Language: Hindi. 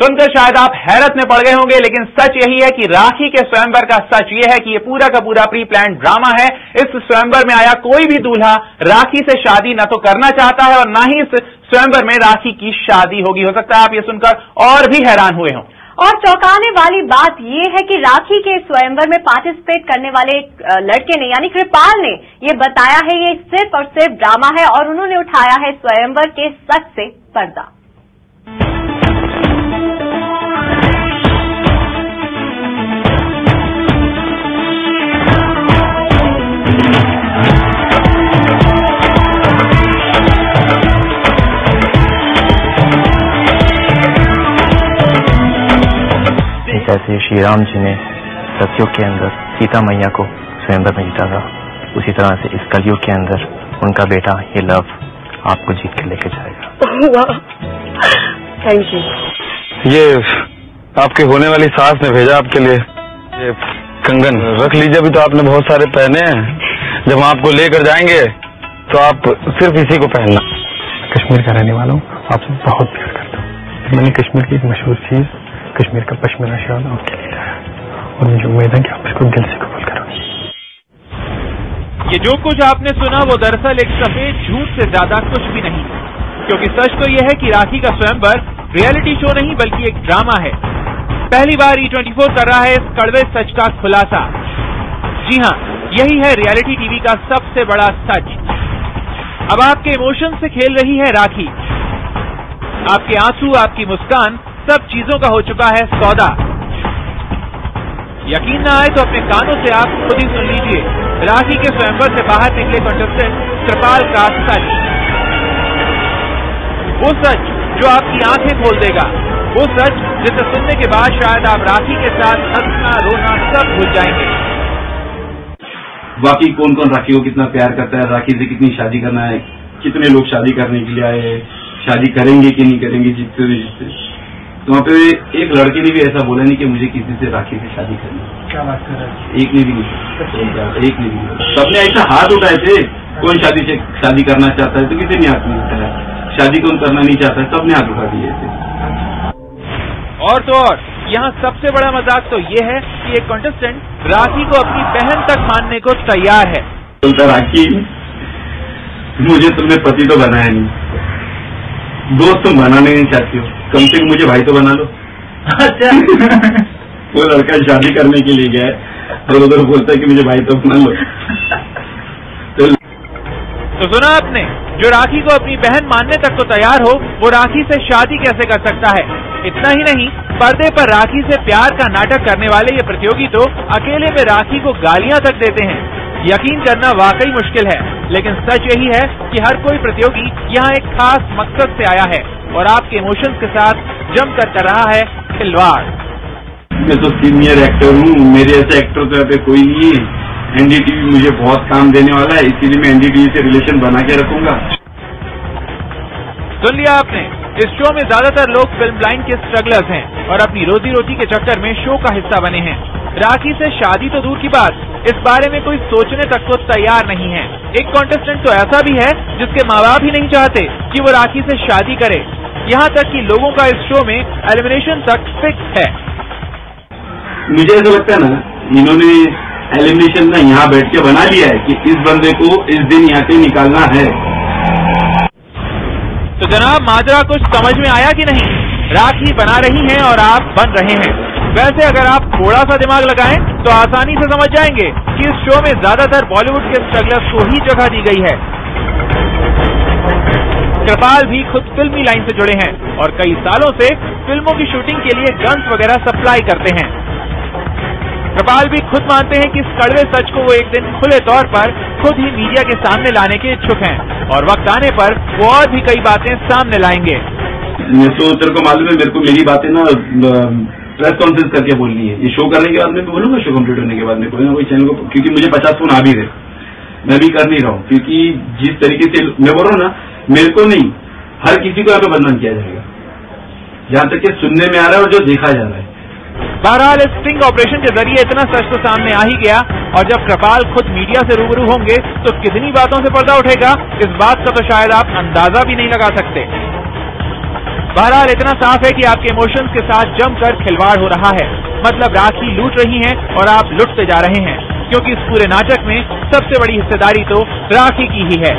सुनकर शायद आप हैरत में पड़ गए होंगे, लेकिन सच यही है कि राखी के स्वयंवर का सच यह है कि ये पूरा का पूरा प्री प्लान ड्रामा है। इस स्वयंवर में आया कोई भी दूल्हा राखी से शादी न तो करना चाहता है और न ही इस स्वयंवर में राखी की शादी होगी। हो सकता है आप ये सुनकर और भी हैरान हुए हों। और चौंकाने वाली बात यह है कि राखी के स्वयंवर में पार्टिसिपेट करने वाले लड़के ने यानी कृपाल ने ये बताया है ये सिर्फ और सिर्फ ड्रामा है और उन्होंने उठाया है स्वयंवर के सच से पर्दा। जैसे श्री राम जी ने सतयुग के अंदर सीता मैया को स्वयंवर में जीता था, उसी तरह से इस कलयुग के अंदर उनका बेटा ये लव आपको जीत के लेके जाएगा। Thank you. ये आपके होने वाली सास ने भेजा आपके लिए ये कंगन, रख लीजिए। अभी तो आपने बहुत सारे पहने हैं, जब आपको लेकर जाएंगे तो आप सिर्फ इसी को पहनना। कश्मीर का रहने वाला हूँ, आपसे बहुत प्यार करता हूँ। मैंने कश्मीर की एक मशहूर चीज कश्मीर का पश्मीना शाल आपके लिए लाया और मुझे उम्मीद है कि आप इसको दिल से कबूल करोगे। ये जो कुछ आपने सुना वो दरअसल एक सफेद झूठ से ज्यादा कुछ भी नहीं, क्योंकि सच तो यह है कि राखी का स्वयंवर रियलिटी शो नहीं बल्कि एक ड्रामा है। पहली बार E24 कर रहा है इस कड़वे सच का खुलासा। जी हाँ, यही है रियलिटी टीवी का सबसे बड़ा सच। अब आपके इमोशन से खेल रही है राखी। आपके आंसू, आपकी मुस्कान, सब चीजों का हो चुका है सौदा। यकीन ना आए तो अपने कानों से आप खुद ही सुन लीजिए राखी के स्वयंवर से बाहर निकले कंटेस्टेंट कृपाल का सच। वो सच जो आपकी आंखें खोल देगा, वो सच जिसे सुनने के बाद शायद आप राखी के साथ हंसना रोना सब भूल जाएंगे। बाकी कौन कौन राखी को कितना प्यार करता है, राखी से कितनी शादी करना है, कितने लोग शादी करने के लिए आए, शादी करेंगे कि नहीं करेंगे, जितने जिससे। तो वहाँ पे एक लड़के ने भी ऐसा बोला नहीं कि मुझे किसी से राखी से शादी करनी। क्या बात कर रहे हैं? एक ने भी नहीं, एक ने भी। सबने ऐसा हाथ उठाए थे, कौन शादी से शादी करना चाहता है, तो किसी ने हाथ नहीं उठाया। शादी कौन करना नहीं चाहता है, सबने हाथ उठा दिए थे। और तो और यहाँ सबसे बड़ा मजाक तो ये है कि एक कंटेस्टेंट राखी को अपनी बहन तक मानने को तैयार है। बोलता राखी, मुझे तुमने पति तो बनाया नहीं, दोस्त तुम बनाने नहीं चाहती हो, कम से कम मुझे भाई तो बना लो। अच्छा। वो लड़का शादी करने के लिए गया है और उधर बोलता है कि मुझे भाई तो बना लो। तो सुना आपने, जो राखी को अपनी बहन मानने तक तो तैयार हो, वो राखी से शादी कैसे कर सकता है। इतना ही नहीं, पर्दे पर राखी से प्यार का नाटक करने वाले ये प्रतियोगी तो अकेले में राखी को गालियां तक देते हैं। यकीन करना वाकई मुश्किल है, लेकिन सच यही है कि हर कोई प्रतियोगी यहाँ एक खास मकसद से आया है और आपके इमोशंस के साथ जमकर कर रहा है खिलवाड़। मैं तो सीनियर एक्टर हूँ, मेरे ऐसे एक्टर तो यहाँ पे कोई नहीं है। एनडीटीवी मुझे बहुत काम देने वाला है, इसीलिए मैं एनडीटीवी से रिलेशन बना के रखूंगा। सुन लिया आपने, इस शो में ज्यादातर लोग फिल्म लाइन के स्ट्रगलर्स हैं और अपनी रोजी रोटी के चक्कर में शो का हिस्सा बने हैं। राखी से शादी तो दूर की बात, इस बारे में कोई सोचने तक को तैयार नहीं है। एक कॉन्टेस्टेंट तो ऐसा भी है जिसके माँ बाप ही नहीं चाहते कि वो राखी से शादी करे। यहाँ तक कि लोगों का इस शो में एलिमिनेशन तक फिक्स है। मुझे ऐसा लगता है ना, इन्होंने एलिमिनेशन ना यहाँ बैठ के बना लिया है कि इस बंदे को इस दिन यहाँ से निकालना है। तो जनाब, माजरा कुछ समझ में आया कि नहीं? राखी बना रही हैं और आप बन रहे हैं। वैसे अगर आप थोड़ा सा दिमाग लगाएं तो आसानी से समझ जाएंगे कि इस शो में ज्यादातर बॉलीवुड के स्ट्रगलर्स को ही जगह दी गई है। कृपाल भी खुद फिल्मी लाइन से जुड़े हैं और कई सालों से फिल्मों की शूटिंग के लिए गन्स वगैरह सप्लाई करते हैं। कृपाल भी खुद मानते हैं कि इस कड़वे सच को वो एक दिन खुले तौर पर खुद ही मीडिया के सामने लाने के इच्छुक हैं और वक्त आने पर वो और भी कई बातें सामने लाएंगे। मैं तो तेरे को मालूम है, मेरे को मेरी बातें ना प्रेस कॉन्फ्रेंस करके बोलनी है। ये शो करने के बाद में बोलूंगा, शो कंप्लीट होने के बाद में कोई ना कोई चैनल को, क्योंकि मुझे 50 फोन आ भी रहे, मैं भी कर नहीं रहा हूँ। क्योंकि जिस तरीके से मैं बोल रहा हूँ ना, मेरे को नहीं, हर किसी को यहाँ पे बदनाम किया जाएगा, जहाँ तक कि सुनने में आ रहा है और जो देखा जा रहा है। बहरहाल इस स्टिंग ऑपरेशन के जरिए इतना सच तो सामने आ ही गया और जब कृपाल खुद मीडिया से रूबरू होंगे तो कितनी बातों से पर्दा उठेगा, इस बात का तो शायद आप अंदाजा भी नहीं लगा सकते। बहरहाल इतना साफ है कि आपके इमोशंस के साथ जमकर खिलवाड़ हो रहा है। मतलब राखी लूट रही हैं और आप लुटते जा रहे हैं, क्योंकि इस पूरे नाटक में सबसे बड़ी हिस्सेदारी तो राखी की ही है।